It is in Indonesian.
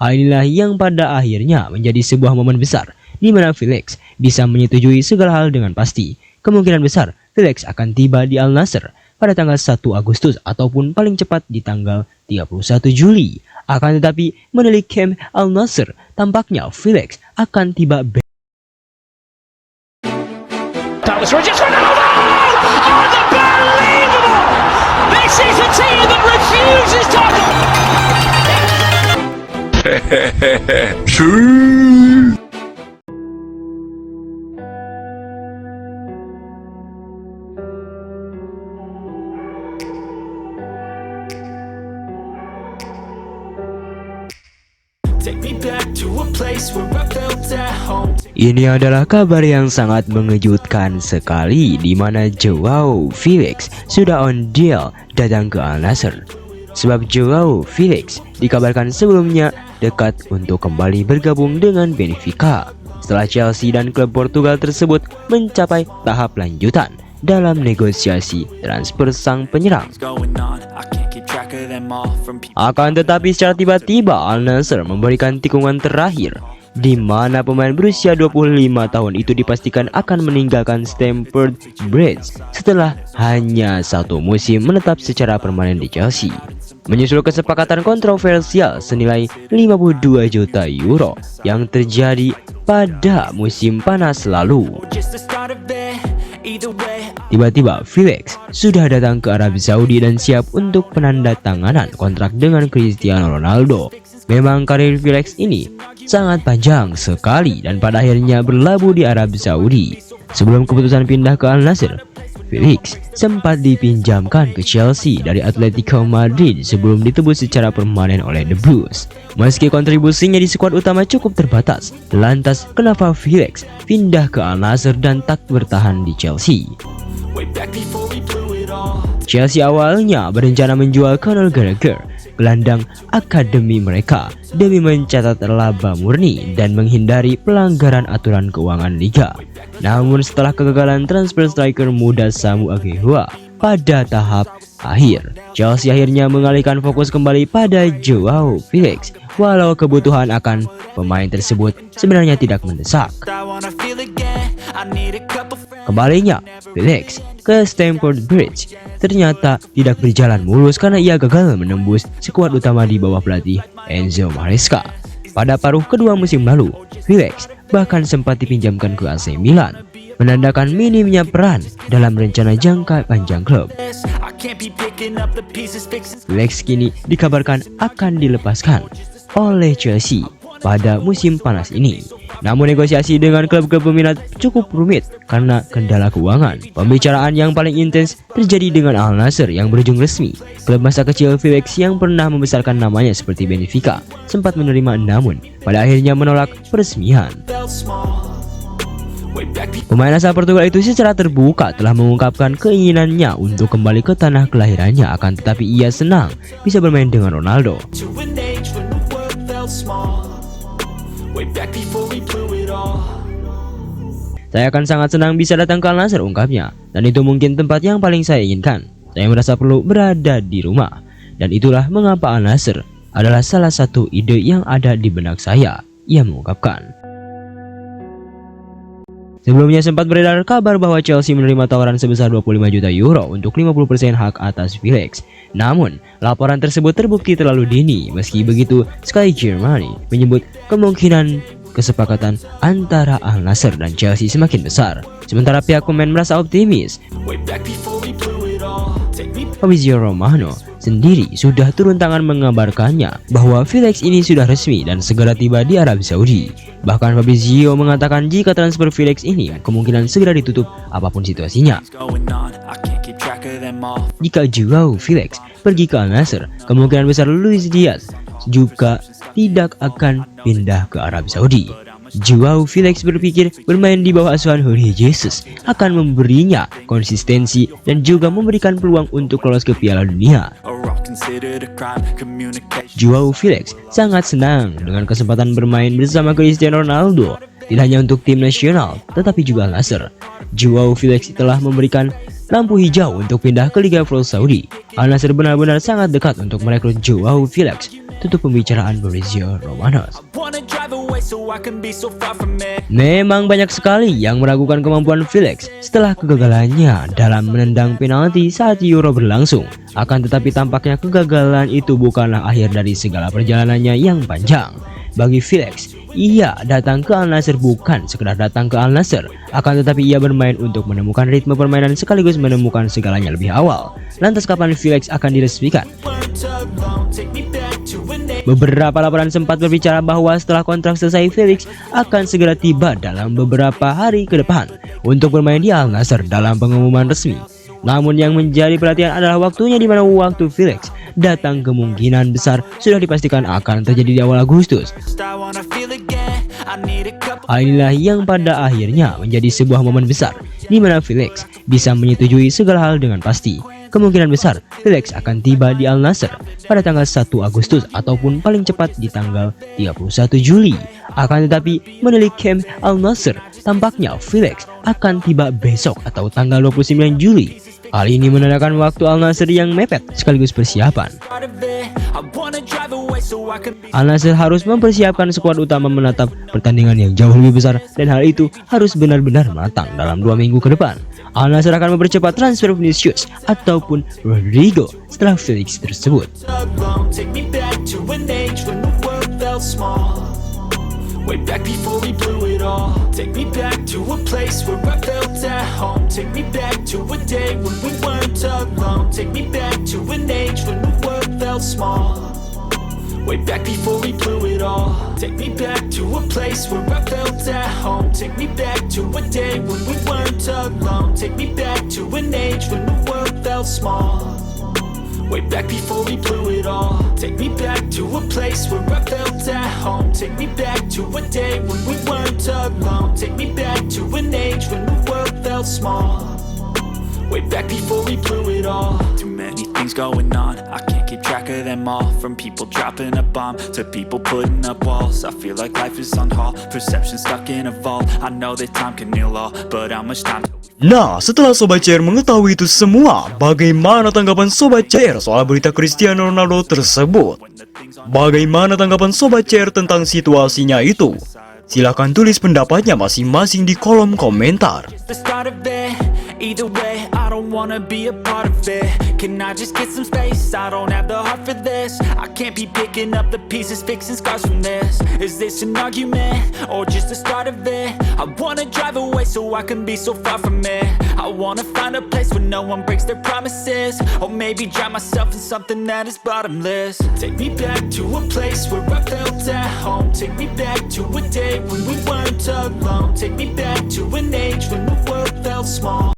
Hal inilah yang pada akhirnya menjadi sebuah momen besar di mana Felix bisa menyetujui segala hal dengan pasti. Kemungkinan besar Felix akan tiba di Al Nassr pada tanggal 1 Agustus ataupun paling cepat di tanggal 31 Juli. Akan tetapi menilik camp Al Nassr, tampaknya Felix akan tiba Ini adalah kabar yang sangat mengejutkan sekali, di mana Joao Felix sudah on deal datang ke Al Nassr. Sebab Joao Felix dikabarkan sebelumnya dekat untuk kembali bergabung dengan Benfica setelah Chelsea dan klub Portugal tersebut mencapai tahap lanjutan dalam negosiasi transfer sang penyerang. Akan tetapi secara tiba-tiba Al Nassr memberikan tikungan terakhir, di mana pemain berusia 25 tahun itu dipastikan akan meninggalkan Stamford Bridge setelah hanya 1 musim menetap secara permanen di Chelsea. Menyusul kesepakatan kontroversial senilai 52 juta euro yang terjadi pada musim panas lalu. Tiba-tiba Felix sudah datang ke Arab Saudi dan siap untuk penandatanganan kontrak dengan Cristiano Ronaldo. Memang karir Felix ini sangat panjang sekali dan pada akhirnya berlabuh di Arab Saudi. Sebelum keputusan pindah ke Al Nassr, Felix sempat dipinjamkan ke Chelsea dari Atletico Madrid sebelum ditebus secara permanen oleh The Blues. Meski kontribusinya di skuad utama cukup terbatas, lantas kenapa Felix pindah ke Al Nassr dan tak bertahan di Chelsea? Chelsea awalnya berencana menjual Conor Gallagher, gelandang akademi mereka, demi mencatat laba murni dan menghindari pelanggaran aturan keuangan liga. Namun setelah kegagalan transfer striker muda Samu Agehua pada tahap akhir, Chelsea akhirnya mengalihkan fokus kembali pada Joao Felix, walau kebutuhan akan pemain tersebut sebenarnya tidak mendesak. Kembalinya Felix ke Stamford Bridge ternyata tidak berjalan mulus karena ia gagal menembus skuad utama di bawah pelatih Enzo Maresca. Pada paruh kedua musim lalu, Felix bahkan sempat dipinjamkan ke AC Milan, menandakan minimnya peran dalam rencana jangka panjang klub. Felix kini dikabarkan akan dilepaskan oleh Chelsea pada musim panas ini. Namun negosiasi dengan klub-klub peminat cukup rumit karena kendala keuangan. Pembicaraan yang paling intens terjadi dengan Al Nassr yang berujung resmi. Klub masa kecil Felix yang pernah membesarkan namanya seperti Benfica sempat menerima, namun pada akhirnya menolak peresmian. Pemain asal Portugal itu secara terbuka telah mengungkapkan keinginannya untuk kembali ke tanah kelahirannya, akan tetapi ia senang bisa bermain dengan Ronaldo. Saya akan sangat senang bisa datang ke Al Nassr, ungkapnya, dan itu mungkin tempat yang paling saya inginkan. Saya merasa perlu berada di rumah, dan itulah mengapa Al Nassr adalah salah satu ide yang ada di benak saya, ia mengungkapkan. Sebelumnya sempat beredar kabar bahwa Chelsea menerima tawaran sebesar 25 juta euro untuk 50% hak atas Felix. Namun, laporan tersebut terbukti terlalu dini. Meski begitu, Sky Germany menyebut kemungkinan kesepakatan antara Al Nassr dan Chelsea semakin besar. Sementara pihak pemain merasa optimis. Fabrizio Romano sendiri sudah turun tangan mengabarkannya bahwa Felix ini sudah resmi dan segera tiba di Arab Saudi. Bahkan Fabrizio mengatakan jika transfer Felix ini kemungkinan segera ditutup apapun situasinya. Jika Joao Felix pergi ke Al Nassr, kemungkinan besar Luis Diaz juga tidak akan pindah ke Arab Saudi. Joao Felix berpikir bermain di bawah asuhan Jorge Jesus akan memberinya konsistensi dan juga memberikan peluang untuk lolos ke Piala Dunia. Joao Felix sangat senang dengan kesempatan bermain bersama Cristiano Ronaldo, tidak hanya untuk tim nasional tetapi juga Al Nassr. Joao Felix telah memberikan lampu hijau untuk pindah ke Liga Pro Saudi. Al Nassr benar-benar sangat dekat untuk merekrut Joao Felix. tutup pembicaraan Fabrizio Romano. Memang banyak sekali yang meragukan kemampuan Felix setelah kegagalannya dalam menendang penalti saat Euro berlangsung. Akan tetapi tampaknya kegagalan itu bukanlah akhir dari segala perjalanannya yang panjang. Bagi Felix, ia datang ke Al Nassr bukan sekedar datang ke Al Nassr, akan tetapi ia bermain untuk menemukan ritme permainan sekaligus menemukan segalanya lebih awal. Lantas kapan Felix akan diresmikan? Beberapa laporan sempat berbicara bahwa setelah kontrak selesai, Felix akan segera tiba dalam beberapa hari ke depan untuk bermain di Al Nassr dalam pengumuman resmi. Namun yang menjadi perhatian adalah waktunya, di mana waktu Felix datang kemungkinan besar sudah dipastikan akan terjadi di awal Agustus. Hal inilah yang pada akhirnya menjadi sebuah momen besar di mana Felix bisa menyetujui segala hal dengan pasti. Kemungkinan besar Felix akan tiba di Al Nassr pada tanggal 1 Agustus ataupun paling cepat di tanggal 31 Juli. Akan tetapi menilik camp Al Nassr, tampaknya Felix akan tiba besok atau tanggal 29 Juli. Hal ini menandakan waktu Al Nassr yang mepet sekaligus persiapan. Al Nassr harus mempersiapkan skuad utama menatap pertandingan yang jauh lebih besar, dan hal itu harus benar-benar matang dalam 2 minggu ke depan. Al Nassr akan mempercepat transfer Vinicius ataupun Rodrigo setelah Felix tersebut. Way back before we blew it all. Take me back to a place where I felt at home. Take me back to a day when we weren't alone. Take me back to an age when the world felt small. Way back before we blew it all. Take me back to a place where I felt at home. Take me back to a day when we weren't alone. Take me back to an age when the world felt small. Way back before we blew it all. Take me back to a place where I felt at home. Take me back to a day when we weren't alone. Take me back to an age when the world felt small. Way back before we blew it all. Too many things going on, I can't keep track of them all. From people dropping a bomb to people putting up walls. I feel like life is on hold, perception stuck in a vault. I know that time can heal all, but how much time? Nah, setelah Sobat CR mengetahui itu semua, bagaimana tanggapan Sobat CR soal berita Cristiano Ronaldo tersebut? Bagaimana tanggapan Sobat CR tentang situasinya itu? Silahkan tulis pendapatnya masing-masing di kolom komentar. Either way, I don't wanna be a part of it. Can I just get some space? I don't have the heart for this. I can't be picking up the pieces, fixing scars from this. Is this an argument, or just the start of it? I wanna drive away so I can be so far from it. I wanna find a place where no one breaks their promises. Or maybe drown myself in something that is bottomless. Take me back to a place where I felt at home. Take me back to a day when we weren't alone. Take me back to an age when the world felt small.